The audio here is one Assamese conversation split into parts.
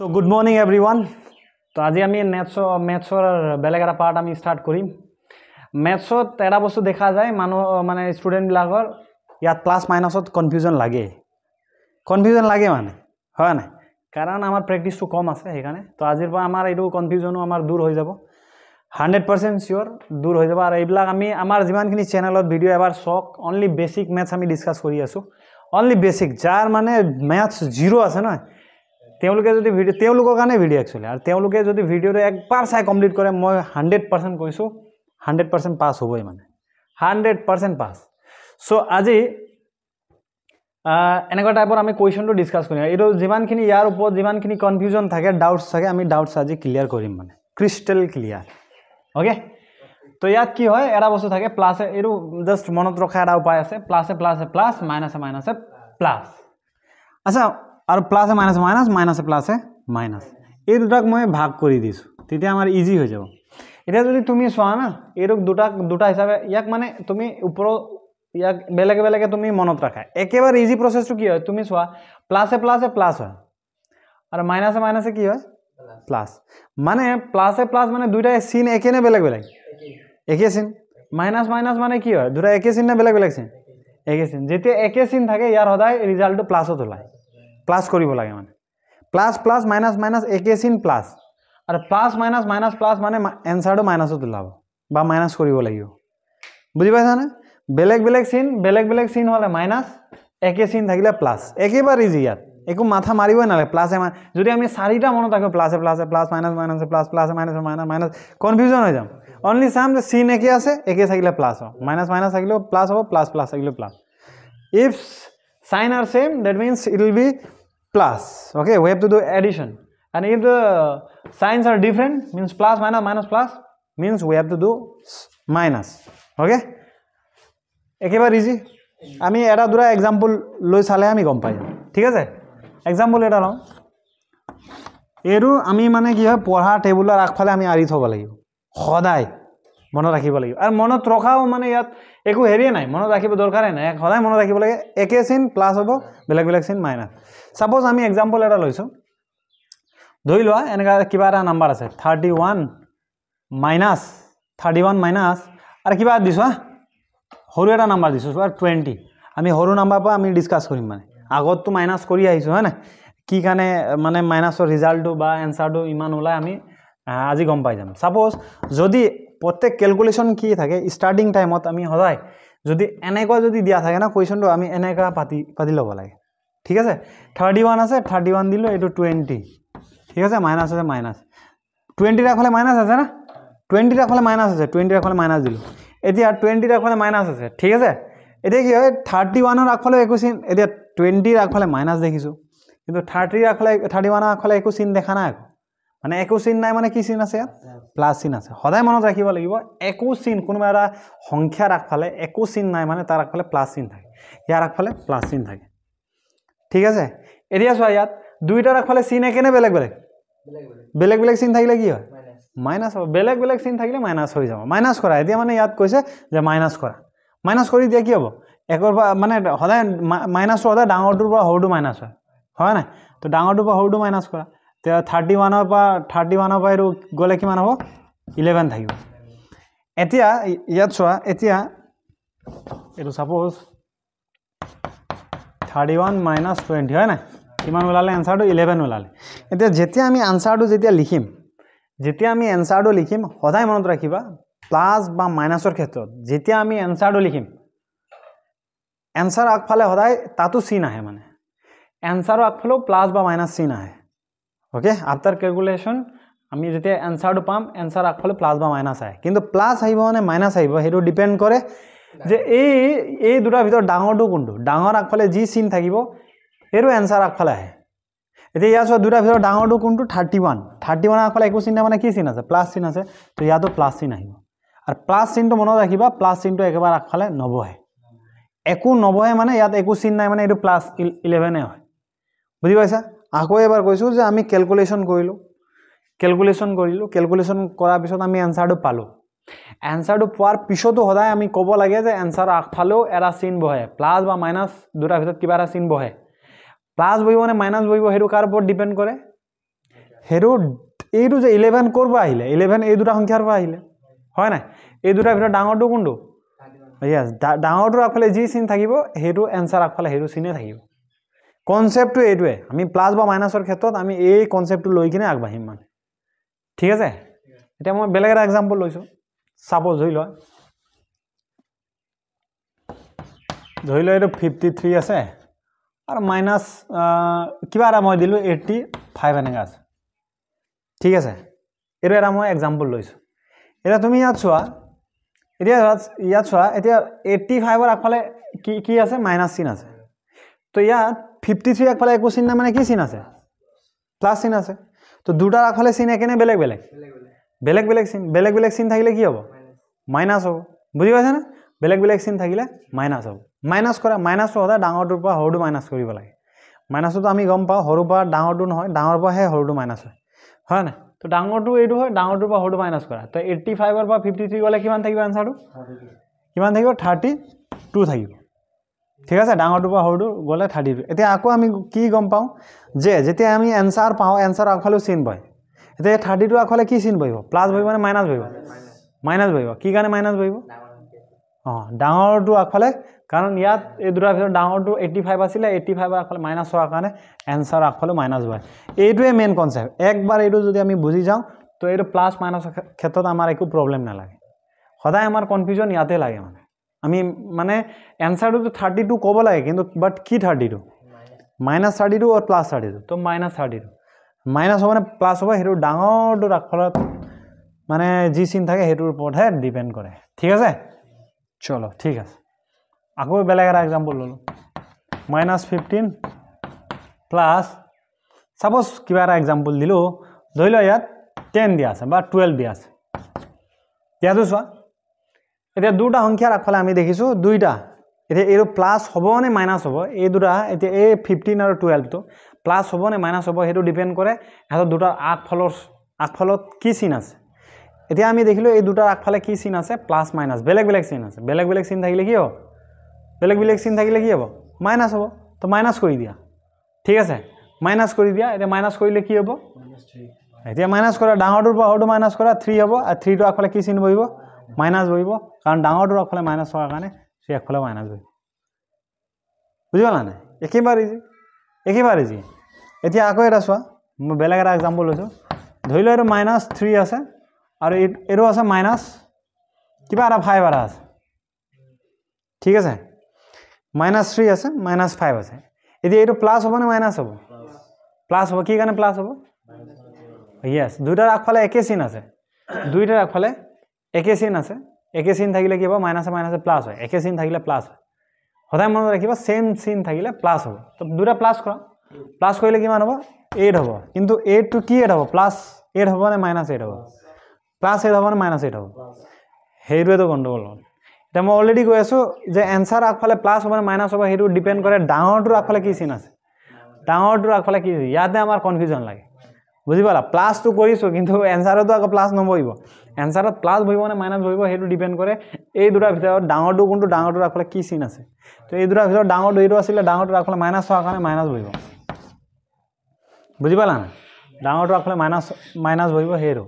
So good morning everyone. তো আজি আমি ম্যাথছৰ বেলেগ এটা পাৰ্ট আমি স্টাৰ্ট কৰিম। ম্যাথছত এটা বস্তু দেখা যায় মানুহ মানে ষ্টুডেন্ট বিলাকৰ ইয়াত প্লাস মাইনাসত কনফিউজন লাগে মানে হয় না, কাৰণ আমাৰ প্ৰেক্টিসটো কম আছে সেইকাৰণে। তো আজিৰ পৰা আমাৰ এইটো কনফিউজনো আমাৰ দূৰ হৈ যাব, 100% শিওৰ দূৰ হৈ যাব। আৰু এইবিলাক আমি আমাৰ যিমানখিনি চেনেলত ভিডিও এবাৰ চক অনলি বেসিক ম্যাথছ আমি ডিসকাস কৰি আছো, অনলি বেসিক, যাৰ মানে ম্যাথছ জিৰো আছে নহয় তেওঁলোকে যদি ভিডিও তেওঁলোকৰ কাৰণে ভিডিও একচুয়ালি, আৰু তেওঁলোকে যদি ভিডিওটো একবাৰ চাই কমপ্লিট কৰে মই 100% কৈছো 100% পাস হ'বই, মানে 100% পাস। সো আজি এনেকুৱা টাইপৰ আমি কোৱেশ্চনটো ডিসকাস কৰিম। এইটো যিমানখিনি ইয়াৰ ওপৰত যিমানখিনি কনফিউজন থাকে, ডাউটছ থাকে, আমি ডাউটছ আজি ক্লিয়াৰ কৰিম, মানে ক্ৰিস্টেল ক্লিয়াৰ। ওকে, তো ইয়াত কি হয় এটা বস্তু থাকে প্লাসে, এইটো জাস্ট মনত ৰখা এটা উপায় আছে, প্লাসে প্লাসে প্লাস মাইনাসে মাইনাসে প্লাস। আচ্ছা, আৰু প্লাসে মাইনাসে মাইনাস মাইনাসে প্লাসে মাইনাস, এই দুটাক মই ভাগ কৰি দিছো, তেতিয়া আমাৰ ইজি হৈ যাব। এতিয়া যদি তুমি চোৱা না এইটো দুটা হিচাপে ইয়াক মানে তুমি ওপৰত ইয়াক বেলেগ বেলেগে তুমি মনত ৰাখা, একেবাৰে ইজি প্ৰসেসটো কি হয় তুমি চোৱা, প্লাসে প্লাসে প্লাস হয় আৰু মাইনাসে মাইনাসে কি হয় প্লাস। মানে প্লাসে প্লাস মানে দুইটা চিন একে নে বেলেগ বেলেগ? একে চিন। মাইনাস মাইনাস মানে কি হয় দুটা একে চিন নে বেলেগ বেলেগ চিন? একে চিন। যেতিয়া একে চিন থাকে ইয়াৰ সদায় ৰিজাল্টটো প্লাসত ওলায়, প্লাস কৰিব লাগে, মানে প্লাস প্লাস মাইনাস মাইনাস একে চিন প্লাস, আৰু প্লাস মাইনাস মাইনাস প্লাস মানে এনসাৰটো মাইনাসত ওলাব বা মাইনাস কৰিব লাগিব। বুজি পাইছা না? বেলেগ বেলেগ চিন হলে মাইনাস, একে চিন থাকিলে প্লাস, একেবাৰে ইজি। ইয়াত একো মাথা মাৰিবই নালাগে। প্লাসে যদি আমি চাৰিটা মনত ৰাখো প্লাসে প্লাসে প্লাস মাইনাস মাইনাসে প্লাস প্লাসে মাইনাসে মাইনাস মাইনাস, কনফিউজন হৈ যাম। অনলি চাম যে চিন একে আছে, একে থাকিলে প্লাস হ'ব, মাইনাস মাইনাস থাকিলেও প্লাস হ'ব, প্লাস প্লাস থাকিলেও plus. If sign are same, that means it will be plus. Okay, we have to do addition. And if the signs are different, means plus minus minus plus, means we have to do minus. Okay, একেবাৰে ইজি। আমি এটা দুটা এক্সাম্পল লৈ চালে আমি গম পাই যাম, ঠিক আছে? এক্সাম্পল এটা লওঁ, এইটো আমি মানে কি হয় পঢ়া টেবুলৰ আগফালে আমি আঁৰি থ'ব লাগিব, সদায় মনত ৰাখিব লাগিব। আৰু মনত ৰখাও মানে ইয়াত একো হেৰিয়ে নাই, মনত ৰাখিব দৰকাৰে নাই, সদায় মনত ৰাখিব লাগে। একে চিন প্লাস হ'ব, বেলেগ বেলেগ চিন মাইনাস। সাপোজ আমি এক্সাম্পল এটা লৈছোঁ, ধৰি লোৱা এনেকুৱা কিবা এটা নাম্বাৰ আছে 31 মাইনাস আৰু কিবা দিছোঁ, সৰু এটা নাম্বাৰ দিছোঁ 20। আমি সৰু নাম্বাৰ পৰা আমি ডিসকাস কৰিম, মানে আগততো মাইনাস কৰি আহিছোঁ হয় না, কি কাৰণে মানে মাইনাসৰ ৰিজাল্টটো বা এনসাৰটো ইমান ওলাই আমি আজি গম পাই যাম। সাপোজ যদি প্ৰত্যেক ক্যালকুলেশন কি থাকে স্টাৰ্টিং টাইমত আমি সদায় যদি এনেকুৱা যদি দিয়া থাকে না কোৱেশ্চনটো, আমি এনেকা পাতি ল'ব লাগে, ঠিক আছে? 31 আছে, 31 দিলো, এইটো 20, ঠিক আছে? মাইনাস আছে মাইনাস, 20 ৰাখলে মাইনাস আছে না, 20 ৰাখলে মাইনাস আছে, 20 ৰাখলে মাইনাস দিলো। এতিয়া 20 ৰাখলে মাইনাস আছে, ঠিক আছে? এতিয়া কি হয় 31 ৰাখলে একো চিন, এতিয়া 20 ৰাখলে মাইনাস দেখিছো, কিন্তু 31 ৰাখলে একো চিন দেখা নাই, মানে একো চিন নাই, মানে কি চিন আছে ইয়াত? প্লাস চিন আছে। সদায় মনত ৰাখিব লাগিব একো চিন, কোনোবা এটা সংখ্যাৰ আগফালে একো চিন নাই মানে তাৰ আগফালে প্লাস চিন থাকে, ইয়াৰ আগফালে প্লাস চিন থাকে, ঠিক আছে? এতিয়া চোৱা ইয়াত দুইটাৰ আগফালে চিন একে নে বেলেগ বেলেগ? বেলেগ বেলেগ চিন থাকিলে কি হয়? মাইনাস হ'ব। বেলেগ বেলেগ চিন থাকিলে মাইনাস হৈ যাব। মাইনাস কৰা, এতিয়া মানে ইয়াত কৈছে যে মাইনাস কৰা, মাইনাস কৰি দিয়া কি হ'ব? একৰ পৰা মানে সদায় মাইনাসটো সদায় ডাঙৰটোৰ পৰা সৰুটো মাইনাস হয়, হয় নাই? তো ডাঙৰটোৰ পৰা সৰুটো মাইনাস কৰা, তেতিয়া 31 পৰা এইটো গ'লে কিমান হ'ব? 11 থাকিব। এতিয়া ইয়াত চোৱা, এতিয়া এইটো সাপোজ 31 মাইনাস 20 হয় না, কিমান ওলালে? এনসাৰটো 11 ওলালে। এতিয়া যেতিয়া আমি আনসাৰটো আমি এনসাৰটো লিখিম সদায় মনত ৰাখিবা, প্লাস বা মাইনাসৰ ক্ষেত্ৰত যেতিয়া আমি এনসাৰটো লিখিম, এনসাৰ আগফালে সদায় তাতো চিন আহে, মানে এনসাৰৰ আগফালেও প্লাস বা মাইনাস চিন আহে। ওকে, আফটাৰ ক্যালকুলেশন আমি যেতিয়া এনসাৰটো পাম, এনসাৰ আগফালে প্লাস বা মাইনাস আহে, কিন্তু প্লাস আহিব মানে মাইনাস আহিব, সেইটো ডিপেন্ড কৰে যে এই দুটাৰ ভিতৰত ডাঙৰটো কোনটো। ডাঙৰ আগফালে যি চিন থাকিব সেইটো এনসাৰ আগফালে আহে। এতিয়া ইয়াত চোৱা দুটাৰ ভিতৰত ডাঙৰটো কোনটো? 31 আগফালে একো চিন নাই, মানে কি চিন আছে? প্লাস চিন আছে, তো ইয়াতো প্লাস চিন আহিব। আৰু প্লাস চিনটো মনত ৰাখিবা, প্লাস চিনটো একেবাৰে আগফালে নবহে, একো নবহে, মানে ইয়াত একো চিন নাই, মানে এইটো প্লাস 11 হয়। বুজি পাইছা? আকৌ এবাৰ কৈছোঁ যে আমি ক্যালকুলেশন কৰিলোঁ, ক্যালকুলেশন কৰাৰ পিছত আমি এনসাৰটো পালোঁ। এনসাৰটো পোৱাৰ পিছতো সদায় আমি ক'ব লাগে যে এনসাৰৰ আগফালেও এটা চিন বহে, প্লাস বা মাইনাস দুটাৰ ভিতৰত কিবা এটা চিন বহে। প্লাস বহিব নে মাইনাস বহিব সেইটো কাৰ ওপৰত ডিপেন্ড কৰে? সেইটো এইটো যে 11 ক'ৰ পৰা আহিলে 11 এই দুটা সংখ্যাৰ পৰা আহিলে হয় নাই এই দুটাৰ ভিতৰত ডাঙৰটো কোনটো ইয়েছ ডাঙৰটোৰ আগফালে যি চিন থাকিব সেইটো এনসাৰ আগফালে সেইটো চিনে থাকিব কনসেপ্টটো এইটোৱে আমি প্লাস বা মাইনাসৰ ক্ষেত্ৰত আমি এই কনসেপ্টটো লৈ কিনে আগবাঢ়িম মানে ঠিক আছে এটা মই বেলেগ এটা এক্সাম্পল লৈছো সাপোজ ধৰি লয় এইটো 53 আছে আৰু মাইনাস কিবা এটা মই দিলো 85 এনেকা আছে ঠিক আছে এটো এটা মই এক্সাম্পল লৈছো এটা তুমি ইয়াত চোৱা এতিয়া 85 ৰ আগফালে কি আছে মাইনাস চিন আছে তো ইয়াত 53 আগফালে একো চিন না মানে কি চিন আছে প্লাস চিন আছে তো দুটাৰ আগফালে চিন একেনে বেলেগ চিন থাকিলে কি হ'ব মাইনাস হ'ব বুজি পাইছা না বেলেগ চিন থাকিলে মাইনাস হ'ব মাইনাস কৰা মাইনাস হওঁতে ডাঙৰটোৰ পৰা সৰুটো মাইনাস কৰিব লাগে মাইনাসটো আমি গম পাওঁ সৰুৰ পৰা ডাঙৰটো নহয় ডাঙৰ পৰা হে সৰুটো মাইনাস হয় না তো ডাঙৰটো এইটো হয় ডাঙৰটোৰ পৰা সৰুটো মাইনাস কৰা তো 85 ৰ পৰা 53 গলে কিমান থাকিব আনসাৰটো কিমান থাকিব 32 থাকিব ঠিক আছে ডাঙৰটোৰ পৰা সৰুটো গলে 32 এতিয়া আকৌ আমি কি গম পাওঁ যে যেতিয়া আমি আনসাৰ পাওঁ আনসাৰ আগফালে চিন বয় এতিয়া 32 আগফালে কি চিন বহিব প্লাস বহিব মানে মাইনাস বহিব কি কাৰণে মাইনাস বহিব ডাঙৰটো আগফালে কাৰণ ইয়াত এই দুটাৰ ভিতৰত ডাঙৰটো 85 আছিল 85 আগফালে মাইনাস হোৱাৰ কাৰণে আনসাৰ আগফালে মাইনাস হয় এইটোৱে মেইন কনসেপ্ট একবাৰ এইটো যদি আমি বুজি যাওঁ তো এইটো প্লাস মাইনাস ক্ষেত্ৰত আমাৰ একো প্ৰবলেম নালাগে সদায় আমাৰ কনফিউজন ইয়াতে লাগে মানে আমি মানে আনসাৰটো 32 ক'ব লাগে কিন্তু বাট কি 32 -32 और +32 তো -32 মাইনাস হ'ব মানে প্লাস হ'ব হেতু ডাঙৰটোৰ আগফালত মানে যি চিন থাকে হেতুৰ ওপৰতহে ডিপেন্ড কৰে ঠিক আছে চলো ঠিক আছে আকৌ বেলেগ এটা এক্সাম্পল ললো -15 প্লাস সাপোজ কিবা এটা এক্সাম্পল দিলো ধৰি লও ইয়াত 10 দিয়া আছে বা 12 দিয়া আছে ইয়াতো চোৱা এতিয়া দুটা সংখ্যাৰ আগফালে আমি দেখিছো দুইটা এতিয়া এৰো প্লাস হ'ব নে মাইনাস হ'ব এই দুটা এতিয়া এই 15 আৰু 12 তো প্লাস হ'ব নে মাইনাস হ'ব হেতু ডিপেন্ড কৰে হেতু দুটা আগফালত কি চিন আছে এতিয়া আমি দেখিলো এই দুটাৰ আগফালে কি চিন আছে প্লাস মাইনাস বেলেগ চিন আছে বেলেগ চিন থাকিলে কি হ'ব বেলেগ চিন থাকিলে কি হ'ব মাইনাস হ'ব তো মাইনাস কৰি দিয়া ঠিক আছে মাইনাস কৰি দিয়া এটা মাইনাস কৰিলে কি হ'ব এতিয়া মাইনাস কৰা ডাঙৰটোৰ পৰা সৰুটো মাইনাস কৰা 3 হ'ব আৰু 3 টো আগফালে কি চিন বহিব মাইনাস বহিব কাৰণ ডাঙৰটোৰ আগফালে মাইনাস হোৱাৰ কাৰণে সেই আগফালে মাইনাস বহিব বুজি পালা নাই একেবাৰে জি এতিয়া আকৌ এটা চোৱা মই বেলেগ এটা এক্সাম্পল লৈছো ধৰি লও এইটো -3 আছে আৰু এটো আছে মাইনাস কিবা এটা 5 এটা আছে ঠিক আছে -3 আছে -5 আছে এতিয়া এটো প্লাস হ'ব না মাইনাস হ'ব প্লাস হ'ব কি কাৰণে প্লাস হ'ব ইয়েস দুইটাৰ আগফালে একে চিন আছে দুইটাৰ আগফালে একে চিন আছে একে চিন থাকিলে কি হ'ব মাইনাসে প্লাস হয় একে চিন থাকিলে প্লাস হয় সদায় মনত ৰাখিবা সেম চিন থাকিলে প্লাস হ'ব তো দুটা প্লাস কৰা প্লাস কৰিলে কিমান হ'ব 8 হ'ব কিন্তু 8 টো কি 8 হ'ব প্লাস 8 হ'ব নে -8 হ'ব প্লাস 8 হ'ব নে -8 হ'ব হেইটোৱে তো গণ্ডগোল হ'ল এটা মই অলৰেডি কৈ আছো যে আনসাৰ আগফালে প্লাস হ'ব নে মাইনাস হ'ব হেতু ডিপেন্ড কৰে ডাঙৰটোৰ আগফালে কি চিন আছে ডাঙৰটোৰ আগফালে কি ইয়াতে আমাৰ কনফিউজন লাগে বুজি পালা প্লাস তো কৰিছো কিন্তু আনসাৰতো আকৌ প্লাস নবহিব আনসাৰত প্লাস বহিব নে মাইনাস বহিব হেতু ডিপেন্ড কৰে এই দুটাৰ ভিতৰত ডাঙৰটো কোনটো ডাঙৰটোৰ আগফালে কি চিন আছে তো এই দুটাৰ ভিতৰত ডাঙৰটো এইটো আছিল ডাঙৰটোৰ আগফালে মাইনাস হোৱাৰ কাৰণে মাইনাস বহিব বুজি পালা না ডাঙৰটোৰ আগফালে মাইনাস বহিব হেৰু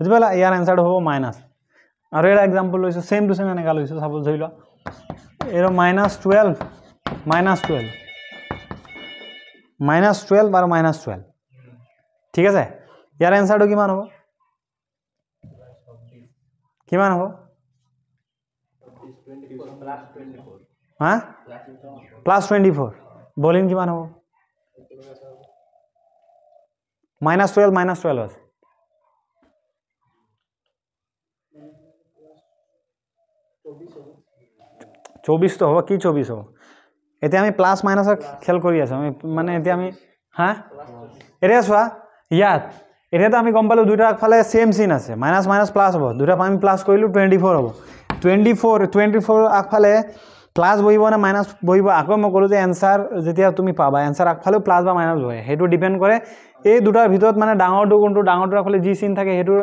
বুজি পালা ইয়াৰ আনসাৰটো হ'ব মাইনাস আৰু এটা এক্সাম্পল লৈছো সেম টু সেম এনেকা লৈছো সাপোজ ধৰি লও এৰো -12 আৰু -12 ঠিক আছে ইয়াৰ আনসাৰটো কিমান হ'ব হা +24 বলিন কিমান হ'ব -12 আছে 24 তো হ'ব কি 24 হ'ব এতিয়া আমি প্লাস মাইনাসৰ খেল কৰি আছো আমি মানে এতিয়া আমি হা এতিয়া চোৱা ইয়াত এতিয়াতো আমি গম পালো দুইটা আগফালে সেম চিন আছে মাইনাস প্লাস হ'ব দুইটা আমি প্লাস কৰিলো 24 হ'ব 24 আগফালে প্লাস বহিব না মাইনাস বহিব আকৌ মই কলো যে আনসাৰ যেতিয়া তুমি পাবা আনসাৰ আগফালে প্লাস বা মাইনাস বহে হেতু ডিপেন্ড কৰে এই দুটাৰ ভিতৰত মানে ডাঙৰটো কোনটো ডাঙৰটোৰ আগফালে যি চিন থাকে হেতু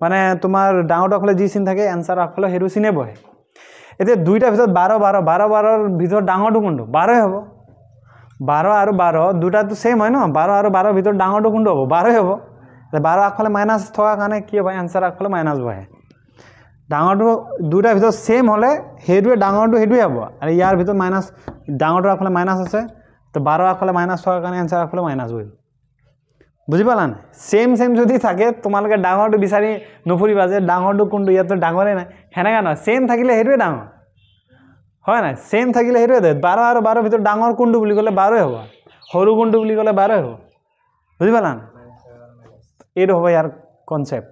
মানে তোমাৰ ডাঙৰটোৰ আগফালে যি চিন থাকে আনসাৰ আগফালে হেতু চিনে বহে এতিয়া দুইটাৰ ভিতৰত 12 ৰ ভিতৰত ডাঙৰটো কোনটো 12 হ'ব 12 আৰু 12 দুটা তো সেম হয় ন 12 আৰু 12 ৰ ভিতৰত ডাঙৰটো কোনটো হ'ব 12 হ'ব 12 আগফালে মাইনাছ থকাৰ কাৰণে কি হ'ব এনসাৰ আগফালে মাইনাছ বহে ডাঙৰটো দুটা ভিতৰত সেম হলে হেডুৱে ডাঙৰটো হেডুৱে হ'ব আৰু ইয়াৰ ভিতৰত মাইনাছ ডাঙৰটো আগফালে মাইনাছ আছে তো 12 আগফালে মাইনাছ থকাৰ কাৰণে এনসাৰ আগফালে মাইনাছ বহিব বুজি পালা না সেম যদি থাকে তোমালোকে ডাঙৰটো বিচাৰি নফুৰিবা যে ডাঙৰটো কোনটো ইয়াতো ডাঙৰে নাই হেনেকা নহয় সেম থাকিলে হেডুৱে ডাঙৰ হয় না সেম থাকিলে হেডুৱে 12 আৰু 12 ভিতৰত ডাঙৰ কোনটো বুলি ক'লে 12 হ'ব সৰু কোনটো বুলি ক'লে 12 হ'ব বুজি পালা না এইটো হ'ব ইয়াৰ কনসেপ্ট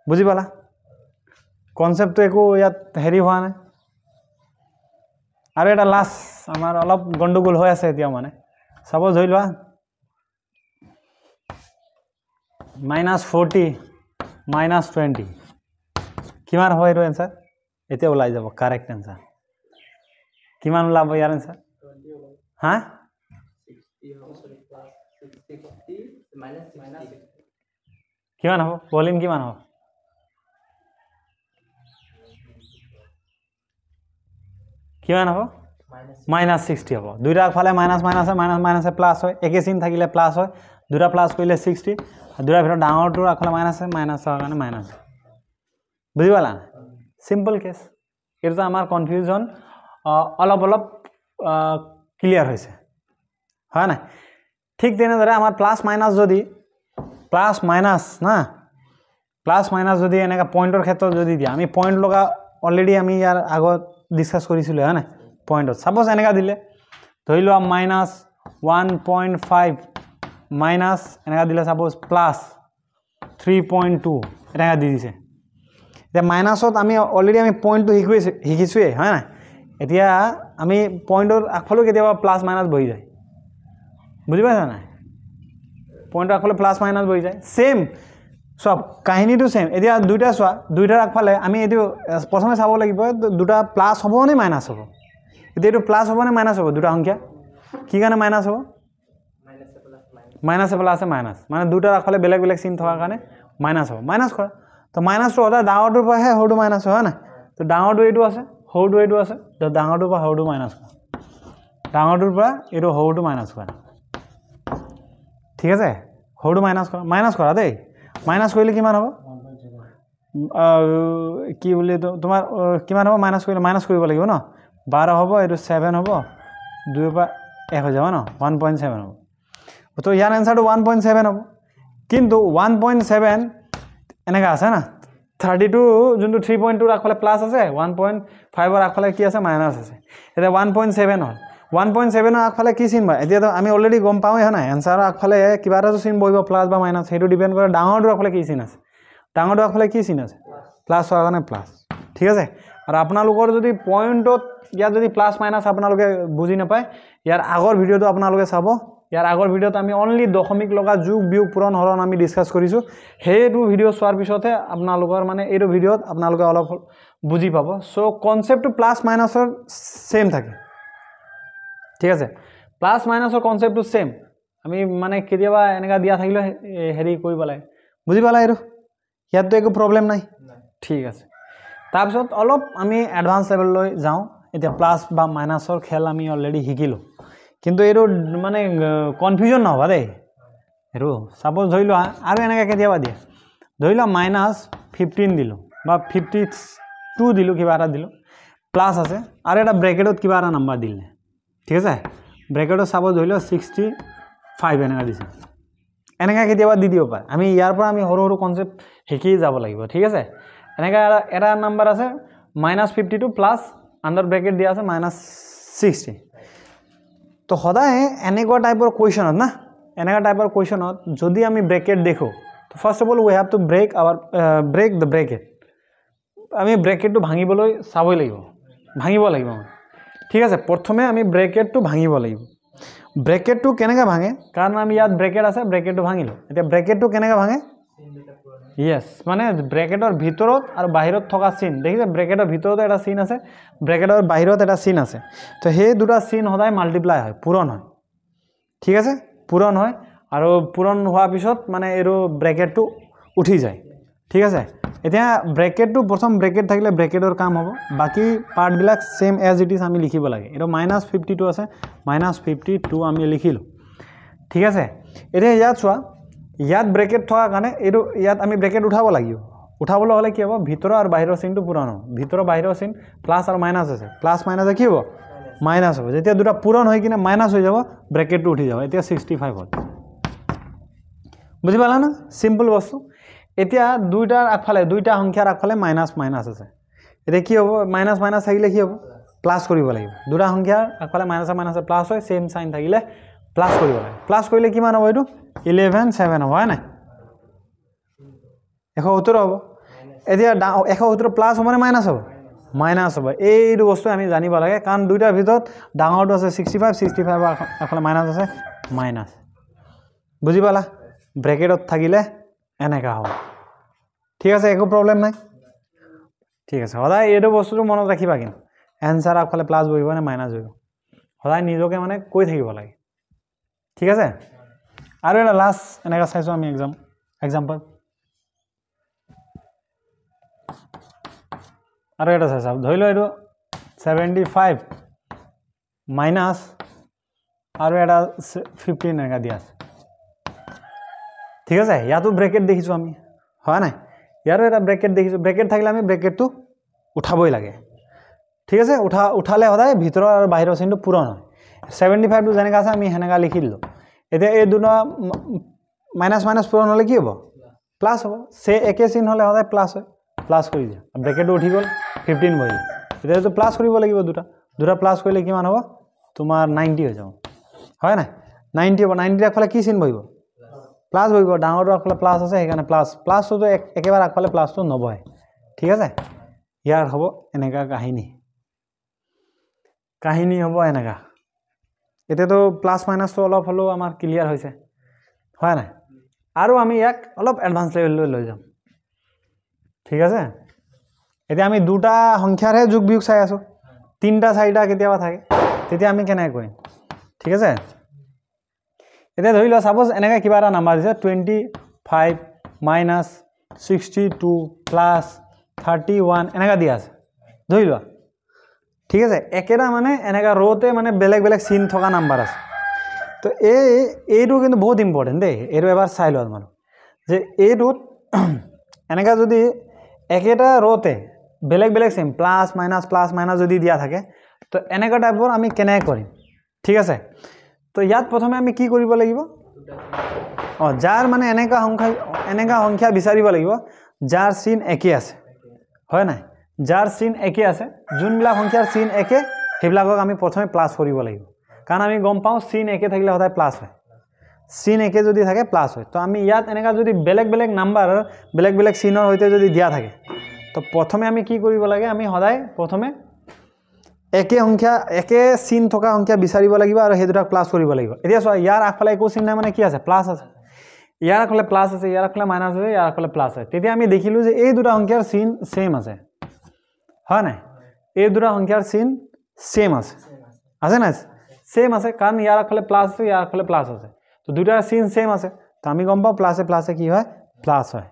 বুজি পালা কনসেপ্টটো একো ইয়াত হেৰি হোৱা নাই আৰু এটা লাষ্ট আমাৰ অলপ গণ্ডগোল হৈ আছে এতিয়া মানে সাপোজ ধৰি লোৱা -40 -20 কিমান হয় এইটো এনসাৰ এতিয়া ওলাই যাব কাৰেক্ট এনসাৰ কিমান ওলাব ইয়াৰ এনসাৰ হা 60 কিমান হ'ব ভলিউম কিমান হ'ব কিমান হ'ব -60 হ'ব দুইটা ফালে মাইনাস মাইনাসে মাইনাস মাইনাসে প্লাস হয় একে চিন থাকিলে প্লাস হয় দুটা প্লাস কৰিলে 60 দুটা ভিতৰত ডাঙৰটো আগফালে মাইনাস হয় মাইনাস হোৱাৰ কাৰণে মাইনাস বুজি পালা সিম্পল কেস এটা আমাৰ কনফিউজন অলপ ক্লিয়াৰ হৈছে হয় না ঠিক তেনেদৰে আমাৰ প্লাস মাইনাস যদি প্লাস মাইনাস না প্লাস মাইনাস যদি এনেকা পয়েন্টৰ ক্ষেত্ৰত যদি দিয়া আমি পয়েন্ট লগা অলৰেডি আমি ইয়াৰ আগত ডিসকাস কৰিছিলো হয় না পয়েন্টত সাপোজ এনেকা দিলে ধৰি লোৱা -1.5 মাইনাস এনেকা দিলে সাপোজ প্লাস 3.2 এনেকা দি দিছে এতিয়া মাইনাসত আমি অলৰেডি আমি পয়েন্টটো শিকিছোৱে হয় না এতিয়া আমি পয়েন্টৰ আগফালে কেতিয়াবা প্লাস মাইনাস বহি যায় বুজি পাইছা না পয়েন্টৰ আগফালে প্লাস মাইনাস বহি যায় সেম সব কাহিনীটো সেম এতিয়া দুইটা চোৱা দুইটাৰ আগফালে আমি এটো প্ৰথমে চাব লাগিব দুটা প্লাস হ'ব নে মাইনাস হ'ব এতিয়া এটো প্লাস হ'ব নে মাইনাস হ'ব দুটা সংখ্যা কি কাৰণে মাইনাস হ'ব মাইনাস প্লাস মাইনাস মানে দুটাৰ আগফালে বেলেগ বেলেগ চিন থকাৰ কাৰণে মাইনাস হ'ব মাইনাস কৰা তো মাইনাসটো অদা ডাঙৰটোৰ পৰাহে সৰুটো মাইনাস হয় না তো ডাঙৰটো এইটো আছে সৰুটো এইটো আছে তো ডাঙৰটোৰ পৰা সৰুটো মাইনাস কৰা ডাঙৰটোৰ পৰা এইটো সৰুটো মাইনাস কৰা ঠিক আছে সৰুটো মাইনাস কৰা দেই মাইনাস কৰিলে কিমান হ'ব কি বুলি তোমাৰ কিমান হ'ব মাইনাস কৰিলে মাইনাস কৰিব লাগিব ন 12 হ'ব এটো 7 হ'ব 2 পৰা 1 হৈ যাব ন 1.7 হ'ব তো ইয়াৰ আনসাৰটো 1.7 হ'ব কিন্তু 1.7 এনেকা আছে না 32 যোনটো 3.2 ৰ আগফালে প্লাস আছে 1.5 ৰ আগফালে কি আছে মাইনাস আছে এটা 1.7 হ'ল 1.7 ৰ আগফালে কি চিন হয় এতিয়া তো আমি অলৰেডি গম পাওঁই হয় না আনসাৰৰ আগফালে কিবা এটা চিন বহিব প্লাস বা মাইনাস হেতু ডিপেন্ড কৰে ডাঙৰটোৰ আগফালে কি চিন আছে ডাঙৰটোৰ আগফালে কি চিন আছে প্লাস হোৱাৰ কাৰণে প্লাস ঠিক আছে আৰু আপোনালোকৰ যদি পয়েন্টত ইয়াত যদি প্লাস মাইনাস আপোনালোকে বুজি নাপায় ইয়াৰ আগৰ ভিডিওটো আপোনালোকে চাব ইয়াৰ আগৰ ভিডিওত আমি অনলি দশমিক লগা যোগ বিয়োগ পূৰণ হৰণ আমি ডিসকাস কৰিছো হেতু ভিডিও চোৱাৰ পিছতে আপোনালোকৰ মানে এইটো ভিডিওত আপোনালোকে অলপ বুজি পাব সো কনসেপ্টটো প্লাস মাইনাসৰ সেম থাকে ঠিক আছে প্লাস মাইনাসৰ কনসেপ্টটো সেম আমি মানে কেতিয়াবা এনেকা দিয়া থাকিলে হেৰি কৰিব লাগে বুজি পালা এইটো ইয়াত একো প্ৰবলেম নাই ঠিক আছে তাৰপিছত অলপ আমি এডভান্স লেভেল লৈ যাওঁ এতিয়া প্লাস বা মাইনাসৰ খেল আমি অলৰেডি শিকিলো কিন্তু এইটো মানে কনফিউজন নহব দেই এটো সাপোজ ধৰি লোৱা আৰু এনেকা কেতিয়াবা দিয়া ধৰি লোৱা -15 দিলো বা 52 দিলো কিবা এটা দিলো প্লাস আছে আৰু এটা ব্ৰেকেটত কিবা এটা নাম্বাৰ দিলে ঠিক আছে ব্ৰেকেটত সাপোজ ধৰি লোৱা 65 এনেকা দিছে এনেকা কেতিয়াবা দি দিব পাৰে আমি ইয়াৰ পৰা আমি সৰু সৰু কনসেপ্ট শিকি যাব লাগিব ঠিক আছে এনেকা এটা নাম্বাৰ আছে -52 প্লাস আন্ডাৰ ব্ৰেকেট দিয়া আছে -60 তো সদায় এনেকুৱা টাইপৰ কোৱেশ্চনত না এনেকা টাইপৰ কোৱেশ্চনত যদি আমি ব্ৰেকেট দেখো তো first of all we have to brake the bracket আমি ব্ৰেকেটটো ভাঙিবলৈ চাবই লাগিব ভাঙিব লাগিব ঠিক আছে প্ৰথমে আমি ব্ৰেকেটটো ভাঙিব লাগিব ব্ৰেকেটটো কেনেকা ভাঙে কাৰণ আমি ইয়াত ব্ৰেকেট আছে ব্ৰেকেটটো ভাঙিলো এতিয়া ব্ৰেকেটটো কেনেকা ভাঙে ইয়েস মানে ব্ৰেকেটৰ ভিতৰত আৰু বাহিৰত থকা চিন দেখিছে ব্ৰেকেটৰ ভিতৰত এটা চিন আছে ব্ৰেকেটৰ বাহিৰত এটা চিন আছে তো সেই দুটা চিন সদায় মাল্টিপ্লাই হয় পূৰণ হয় ঠিক আছে পূৰণ হয় আৰু পূৰণ হোৱাৰ পিছত মানে এইটো ব্ৰেকেটটো উঠি যায় ঠিক আছে এতিয়া ব্ৰেকেটটো প্ৰথম ব্ৰেকেট থাকিলে ব্ৰেকেটৰ কাম হ'ব বাকি পাৰ্ট বিলাক সেম এজ ইট ইজ আমি লিখিব লাগে এটা -52 আছে -52 আমি লিখিলো ঠিক আছে এতিয়া ইয়াত চোৱা ইয়াত ব্ৰেকেট থকা কাৰণে এইটো ইয়াত আমি ব্ৰেকেট উঠাব লাগিব উঠাবলৈ হ'লে কি হ'ব ভিতৰ আৰু বাহিৰৰ চিনটো পূৰণ হ'ব ভিতৰ বাহিৰৰ চিন প্লাছ আৰু মাইনাছ আছে প্লাছ মাইনাছে কি হ'ব মাইনাছ হ'ব যেতিয়া দুটা পূৰণ হৈ কিনে মাইনাছ হৈ যাব ব্ৰেকেটটো উঠি যাব এতিয়া 65 হ'ল বুজি পালা না সিম্পল বস্তু এতিয়া দুইটাৰ আগফালে দুইটা সংখ্যাৰ আগফালে মাইনাছ মাইনাছ আছে এতিয়া কি হ'ব মাইনাছ মাইনাছ থাকিলে কি হ'ব প্লাছ কৰিব লাগিব দুটা সংখ্যাৰ আগফালে মাইনাছ মাইনাছ প্লাছ হয় সেম সাইন থাকিলে প্লাছ কৰিব লাগে প্লাছ কৰিলে কিমান হ'ব এইটো 11 7 হ'ব হয় না 170 হ'ব এতিয়া 170 প্লাছ হ'ব নে মাইনাছ হ'ব মাইনাছ হ'ব এইটো বস্তু আমি জানিব লাগে কাৰণ দুইটাৰ ভিতৰত ডাঙৰটো আছে 65 65 আগফালে মাইনাছ আছে মাইনাছ বুজি পালা ব্ৰেকেটত থাকিলে এনেকা হ'ব ঠিক আছে একো প্ৰবলেম নাই ঠিক আছে সদায় এইটো বস্তুটো মনত ৰাখিবা কিন্তু এনসাৰ আগফালে প্লাছ বহিব নে মাইনাছ বহিব সদায় নিজকে মানে কৈ থাকিব লাগে ঠিক আছে আৰু এটা লাষ্ট এনেকা চাইছো আমি এক্সাম্পল আৰু এটা চাইছো ধৰি লও এইটো 75 মাইনাছ আৰু এটা 15 এনেকা দিয়া আছে ঠিক আছে ইয়াতো ব্ৰেকেট দেখিছো আমি হয় নাই ইয়াৰো এটা ব্ৰেকেট দেখিছো ব্ৰেকেট থাকিলে আমি ব্ৰেকেটটো উঠাবই লাগে ঠিক আছে উঠালে সদায় ভিতৰ আৰু বাহিৰৰ চিনটো পূৰণ হয় 75 টো যেনেকা আছে আমি হেনেকা লিখি দিলো এতিয়া এই দুটা মাইনাছ মাইনাছ পূৰণ হ'লে কি হ'ব প্লাছ হ'ব সে একে চিন হ'লে সদায় প্লাছ হয় প্লাছ কৰি দিয়া ব্ৰেকেটটো উঠি গ'ল 15 বহিল এতিয়া তো প্লাছ কৰিব লাগিব দুটা প্লাছ কৰিলে কিমান হ'ব তোমাৰ 90 হৈ যাব হয় নাই 90 হ'ব 90 আগফালে কি চিন বহিব প্লাছ বহিব ডাঙৰটো আগফালে প্লাছ আছে সেইকাৰণে প্লাছটো একেবাৰে আগফালে প্লাছটো নবহে ঠিক আছে ইয়াৰ হ'ব এনেকা কাহিনী হ'ব এনেকা এতিয়াতো প্লাছ মাইনাছটো অলপ হ'লেও আমাৰ ক্লিয়াৰ হৈছে হয় নাই আৰু আমি ইয়াক অলপ এডভান্স লেভেললৈ লৈ যাম ঠিক আছে এতিয়া আমি দুটা সংখ্যাৰহে যোগ বিয়োগ চাই আছো তিনটা চাৰিটা কেতিয়াবা থাকে তেতিয়া আমি কেনেকৈ কৰিম ঠিক আছে এতিয়া ধৰি লও সাপোজ এনেকা কিবা এটা নাম্বাৰ দিছে 25 মাইনাছ 62 প্লাছ 31 এনেকা দিয়া আছে ধৰি লোৱা ঠিক আছে একেটা মানে এনেকা ৰতে মানে বেলেগ বেলেগ চিন থকা নাম্বাৰ আছে তো এইটো কিন্তু বহুত ইম্পৰ্টেন্ট দেই এইটো এবাৰ চাই লোৱা তোমালোক যে এইটোত এনেকা যদি একেটা ৰতে বেলেগ বেলেগ চিন প্লাছ মাইনাছ যদি দিয়া থাকে তো এনেকা টাইপৰ আমি কেনে কৰিম ঠিক আছে তো ইয়াত প্ৰথমে আমি কি কৰিব লাগিব যাৰ মানে এনেকা সংখ্যা বিচাৰিব লাগিব যাৰ চিন একে আছে হয় নাই যাৰ চিন একে আছে যোনবিলাক সংখ্যাৰ চিন একে সেইবিলাকক আমি প্ৰথমে প্লাছ কৰিব লাগিব কাৰণ আমি গম পাওঁ চিন একে থাকিলে সদায় প্লাছ হয় চিন একে যদি থাকে প্লাছ হয় তো আমি ইয়াত এনেকা যদি বেলেগ বেলেগ নাম্বাৰ বেলেগ বেলেগ চিনৰ সৈতে যদি দিয়া থাকে তো প্ৰথমে আমি কি কৰিব লাগে আমি সদায় প্ৰথমে একে চিন থকা সংখ্যা বিচাৰিব লাগিব আৰু সেই দুটাক প্লাছ কৰিব লাগিব এতিয়া চোৱা ইয়াৰ আগফালে একো চিন নাই মানে কি আছে প্লাছ আছে ইয়াৰ আগফালে প্লাছ আছে ইয়াৰ আগফালে মাইনাছ আছে ইয়াৰ আগফালে প্লাছ আছে তেতিয়া আমি দেখিলো যে এই দুটা সংখ্যাৰ চিন সেম আছে হয় নাই এই দুটা সংখ্যাৰ চিন সেম আছে না সেম আছে কাৰণ ইয়াৰ আগফালে প্লাছ আছে ইয়াৰ আগফালে প্লাছ আছে তো দুটাৰ চিন সেম আছে তো আমি গম পাওঁ প্লাছে প্লাছে কি হয় প্লাছ হয়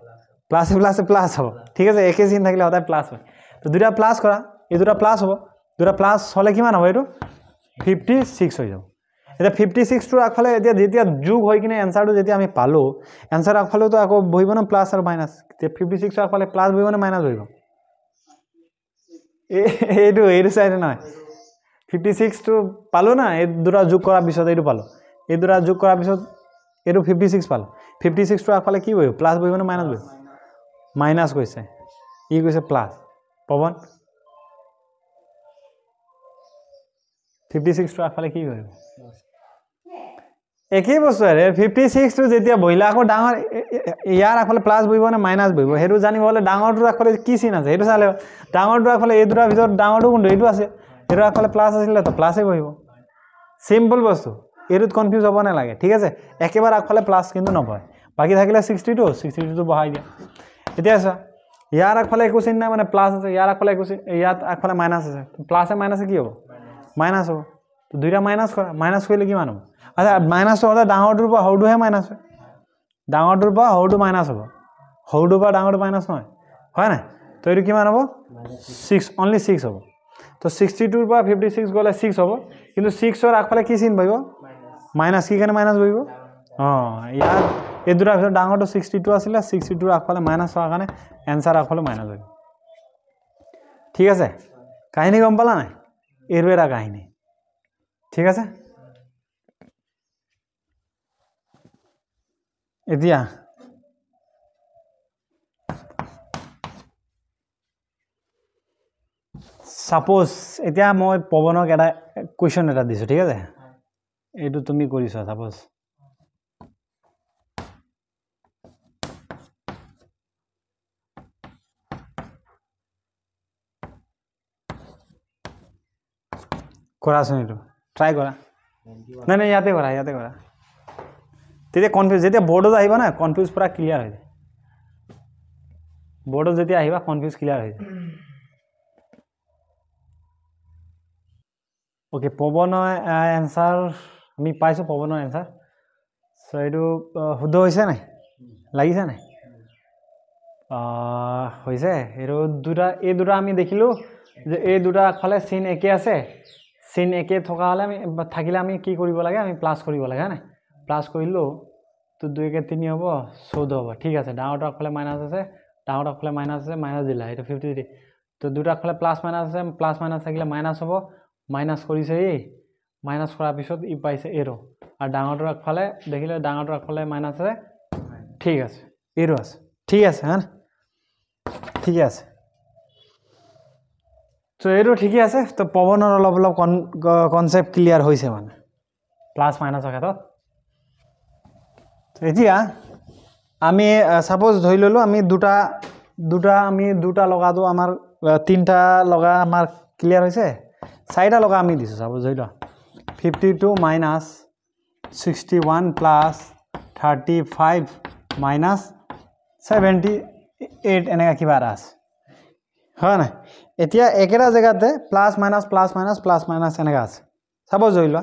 প্লাছে প্লাছ হ'ব ঠিক আছে একে চিন থাকিলে সদায় প্লাছ হয় তো দুটা প্লাছ কৰা এই দুটা প্লাছ হ'ব দুটা প্লাছ হ'লে কিমান হ'ব এইটো 56 হৈ যাব এটা 56 টোৰ আগফালে যেতিয়া যোগ হৈ কিনে এনসাৰটো যেতিয়া আমি পালো এনসাৰ আগফালেতো আকৌ বহিব না প্লাছ আৰু মাইনাছ তে 56 ৰ আগফালে প্লাছ বহিব না মাইনাছ বহিব এইটো চাইতে নহয় 56 টো পালো না এই দুটা যোগ কৰাৰ পিছত এইটো পালো এই দুটা যোগ কৰাৰ পিছত এইটো 56 পালো 56 টোৰ আগফালে কি বহিব প্লাছ বহিব না মাইনাছ বহিব মাইনাছ কৈছে ই কৈছে প্লাছ পৱন 56 টো আগফালে কি বহিব একই বস্তু আৰে 56 টো যেতিয়া বহিলা আকৌ ডাঙৰ ইয়াৰ আগফালে প্লাছ বহিব না মাইনাছ বহিব হেতু জানিব হলে ডাঙৰটোৰ আগফালে কি চিন আছে হেতু চালে ডাঙৰটোৰ আগফালে এই দুটাৰ ভিতৰত ডাঙৰটো কোনটো এইটো আছে এৰ আগফালে প্লাছ আছিল তো প্লাসে বহিব সিম্পল বস্তু এৰুত কনফিউজ হ'ব না লাগে ঠিক আছে একেবাৰে আগফালে প্লাস কিন্তু নবয় বাকি থাকিলে 62 টো বহাই দিয়া এতিয়া আছে ইয়াৰ আগফালে একো চিন নাই মানে প্লাস আছে ইয়াৰ আগফালে একো চিন ইয়াত আগফালে মাইনাস আছে প্লাসে মাইনাসে কি হ'ব মাইনাস হ'ব তো দুইটা মাইনাস কৰা মাইনাস কৰিলে কি মান হ'ব আচ্ছা মাইনাস হ'লে ডাঙৰটোৰ পৰা সৰুটোহে মাইনাস হয় ডাঙৰটোৰ পৰা সৰুটো মাইনাস হ'ব সৰুটোৰ পৰা ডাঙৰটো মাইনাস নহয় হয় না তো এইটো কিমান হ'ব 6 অনলি 6 হ'ব তো 62 ৰ পৰা 56 গলে 6 হ'ব কিন্তু 6 ৰ আগফালে কি চিন বহিব মাইনাস কি কাৰণে মাইনাস বহিব এই দুটাৰ ভিতৰত ডাঙৰটো 62 আছিলে 62 আগফালে মাইনাছ হোৱাৰ কাৰণে এনসাৰ আগফালে মাইনাছ হৈ ঠিক আছে কাহিনী গম পালা নাই এৰো এটা কাহিনী ঠিক আছে এতিয়া সাপোজ এতিয়া মই পৱনক এটা কোৱেশ্চন এটা দিছো ঠিক আছে এইটো তুমি কৰিছা সাপোজ কৰাচোন এইটো ট্ৰাই কৰা নাই নাই ইয়াতে কৰা তেতিয়া কনফিউজ যেতিয়া বৰ্ডত আহিবা না কনফিউজ পুৰা ক্লিয়াৰ হৈ যায় বৰ্ডত যেতিয়া আহিবা কনফিউজ ক্লিয়াৰ হৈ যায় ওকে পৱনৰ এনসাৰ আমি পাইছো পৱনৰ এনসাৰ সো এইটো শুদ্ধ হৈছে নাই লাগিছে নাই হৈছে এইটো এই দুটা আমি দেখিলো যে এই দুটা আগফালে চিন একে আছে চিন একে থকা হলে আমি থাকিলে আমি কি কৰিব লাগে আমি প্লাস কৰিব লাগে হয়নে প্লাস কৰিলো তো 2 কে 3 হ'ব 14 হ'ব ঠিক আছে ডাঙৰটো আগফালে মাইনাস আছে ডাঙৰটো আগফালে মাইনাস আছে মাইনাস দিলা এটা 53 তো দুটা আগফালে প্লাস মাইনাস আছে প্লাস মাইনাস থাকিলে মাইনাস হ'ব মাইনাস কৰিছে এই মাইনাস কৰাৰ পিছত ই পাইছে এৰো আৰু ডাঙৰটোৰ আগফালে দেখিলে ডাঙৰটোৰ আগফালে মাইনাস আছে ঠিক আছে এৰো আছে ঠিক আছে হয়নে ঠিক আছে তো এৰো ঠিক আছে তো পৱনৰ অলপ কনসেপ্ট ক্লিয়াৰ হৈছে মানে প্লাস মাইনাসৰ ক্ষেত্ৰত এতিয়া আমি সাপোজ ধৰি ললো আমি দুটা লগাটো আমাৰ তিনটা লগা আমাৰ ক্লিয়াৰ হৈছে চাৰিটা লগা আমি দিছো সাপোজ ধৰি ল 52 minus 61 plus 35 minus 78 এনেকা কিবা আছে হয় না এতিয়া একেটা জায়গাতে প্লাস মাইনাস এনেকা আছে সাপোজ ধৰি ল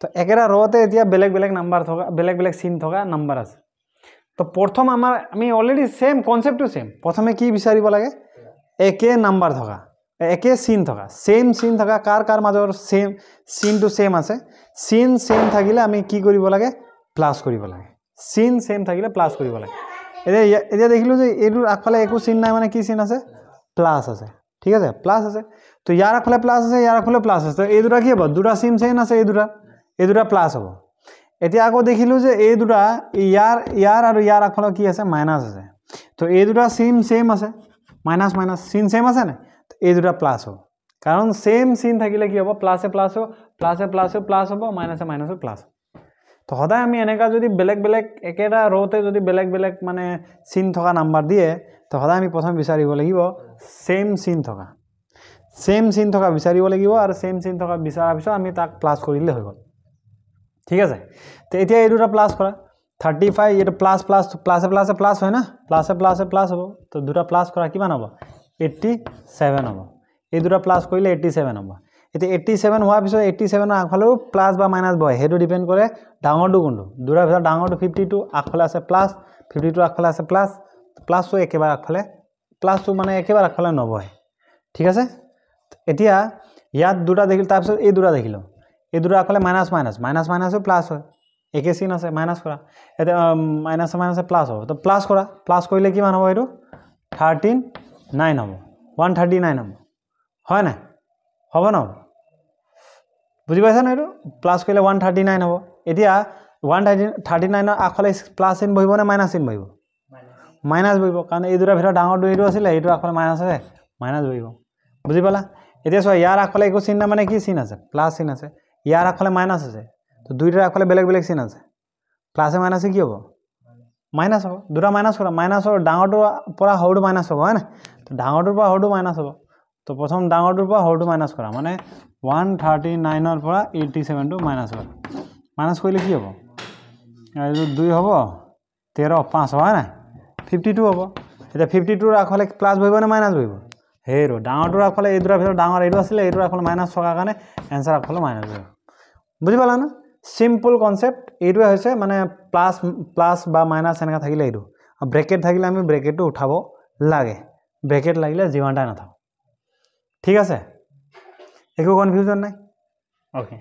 তো একেটা রোতে এতিয়া বেলেগ নাম্বার থকা বেলেগ সিন থকা নাম্বার আছে তো প্রথম আমি অলরেডি সেম কনসেপ্ট সেম প্রথমে কি বিচাৰিব লাগে একে নাম্বাৰ থকা একে সিন থকা সেম সিন থকা কাৰ মাজৰ সেম সিন টু সেম আছে সিন সেম থাকিলে আমি কি কৰিব লাগে প্লাস কৰিব লাগে সিন সেম থাকিলে প্লাস কৰিব লাগে এতিয়া দেখিলো যে এইটোৰ আগফালে একো সিন নাই মানে কি সিন আছে প্লাস আছে ঠিক আছে প্লাস আছে তো ইয়াৰ আগফালে প্লাস আছে ইয়াৰ আগফালে প্লাস আছে তো এই দুটা কি হ'ব দুটা সিন সেম আছে এই দুটা প্লাস হ'ব এতিয়া আকৌ দেখিলো যে এই দুটা ইয়াৰ আৰু ইয়াৰ আগফালে কি আছে মাইনাস আছে তো এই দুটা সিন সেম আছে মাইনাস সিন সেম আছে না এই দুটা প্লাস হ'ব কাৰণ সেম সিন থাকিলে কি হ'ব প্লাসে প্লাস হ'ব মাইনাসে প্লাস তো সদায় আমি এনেকা যদি বেলেগ একেটা রোতে যদি বেলেগ মানে সিন থকা নাম্বার দিয়ে তো সদায় আমি প্ৰথম বিচাৰিব লাগিব সেম সিন থকা বিচাৰিব লাগিব আৰু সেম সিন থকা বিচাৰাৰ পিছত আমি তাক প্লাস কৰিলে হৈ গ'ল ঠিক আছে তো এতিয়া এই দুটা প্লাস কৰা 35 এটা প্লাস হয় না প্লাস হ'ব তো দুটা প্লাস কৰা কিমান হ'ব 87 হ'ব এই দুটা প্লাস কৰিলে 87 হ'ব এটা 87 হোৱাৰ পিছত 87 আগফালেও প্লাস বা মাইনাস বয় হেটো ডিপেন্ড কৰে ডাঙৰটো কোনটো দুটাৰ ভিতৰত ডাঙৰটো 52 আগফালে আছে প্লাস 52 আগফালে আছে প্লাসটো একেবাৰে আগফালে প্লাসটো মানে একেবাৰে আগফালে নবয় ঠিক আছে এতিয়া ইয়াত দুটা দেখিল তাৰ পিছত এই দুটা দেখিলো এই দুটা আগফালে মাইনাসও প্লাস হয় একে সিন আছে মাইনাস কৰা এটা মাইনাসে প্লাস হ'ব তো প্লাস কৰা প্লাস কৰিলে কিমান হ'ব এটো 139 হ'ব 139 হ'ব হয় না হ'ব না বুজি পাইছা না এটো প্লাস কৰিলে 139 হ'ব এতিয়া 139 আগফালে প্লাস চিন বহিব না মাইনাস চিন বহিব মাইনাস বহিব কাৰণ এই দুটা ভিতৰত ডাঙৰটো এইটো আছিল এইটো আগফালে মাইনাস আছে মাইনাস বহিব বুজি পালা এতিয়া চোৱা ইয়াৰ আগফালে একো চিন না মানে কি চিন আছে প্লাস চিন আছে ইয়াৰ আগফালে মাইনাস আছে তো দুইটাৰ আগফালে বেলেগ চিন আছে প্লাসে মাইনাসে কি হ'ব মাইনাস হ'ব দুটা মাইনাস কৰা মাইনাসৰ ডাঙৰটোৰ পৰা সৰুটো মাইনাস হ'ব হয় না তো ডাঙৰটোৰ পৰা সৰুটো মাইনাস হ'ব তো প্ৰথম ডাঙৰটোৰ পৰা সৰুটো মাইনাস কৰা মানে 139 ৰ পৰা 87 টো মাইনাস কৰা মাইনাস কৰিলে কি হ'ব আৰু 2 হ'ব 13 5 হয় না 52 হ'ব এটা 52 ৰ আগফালে প্লাস বহিব না মাইনাস বহিব হেৰো ডাঙৰটোৰ আগফালে এই দুটাৰ ভিতৰত ডাঙৰ এইটো আছিল এইটোৰ আগফালে মাইনাস থকা কাৰণে এনসাৰ আগফালে মাইনাস বহিব বুজি পালা না সিম্পল কনসেপ্ট এইটো হৈছে মানে প্লাস বা মাইনাস এনেকা থাকিলে এইটো ব্ৰেকেট থাকিলে আমি ব্ৰেকেটটো উঠাব লাগে ব্ৰেকেট লাগিলে জীৱানটা নাথাক ঠিক আছে একো কনফিউজন নাই ওকে